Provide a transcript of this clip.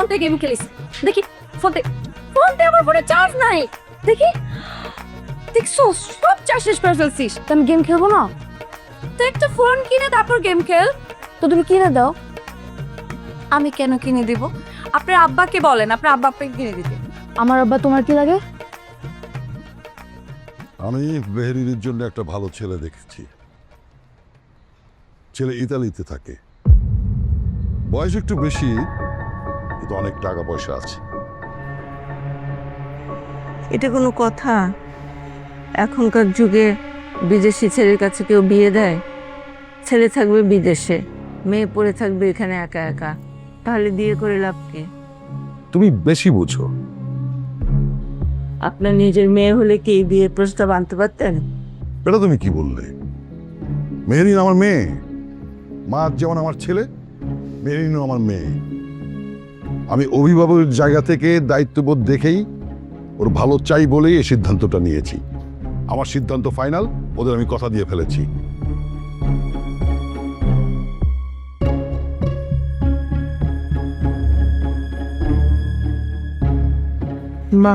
ফোনতে গেম খেলিস দেখি ফোনতে আমার ফোনে চার্জ নাই দেখি দেখছো সব চার্জ শেষ করে ফেলছিস তো আমি গেম খেলবো না তো একটা ফোন কিনে তারপর গেম খেল তো তুমি কিনে দাও আমি কেন কিনে দিব আপনার আব্বাকে বলেন আপনার আব্বা আপনাকে কিনে দিতে আমার আব্বা তোমার কি লাগে আমি মেহেরিনের জন্য একটা ভালো ছেলে দেখেছি। ছেলে ইতালিতে থাকে, বয়স একটু বেশি, কিন্তু অনেক টাকা পয়সা আছে। এটা কোনো কথা? এখনকার যুগে বিদেশি ছেলের কাছে কেউ বিয়ে দেয়? ছেলে থাকবে বিদেশে, মেয়ে পড়ে থাকবে এখানে একা একা, তাহলে বিয়ে করে লাভ কি? তুমি বেশি বুঝো। আপনার নিজের মেয়ে হলে কি এই বিয়ের প্রস্তাব আনতে পারতেন? এটা তুমি কি বললে? মেহেরিন আমার মেয়ে, মা যেমন আমার ছেলে, মেহেরিনও আমার মেয়ে। আমি অভিভাবকের জায়গা থেকে দায়িত্ববোধ দেখেই ওর ভালো চাই বলেই এই সিদ্ধান্তটা নিয়েছি। আমার সিদ্ধান্ত ফাইনাল, ওদের আমি কথা দিয়ে ফেলেছি। মা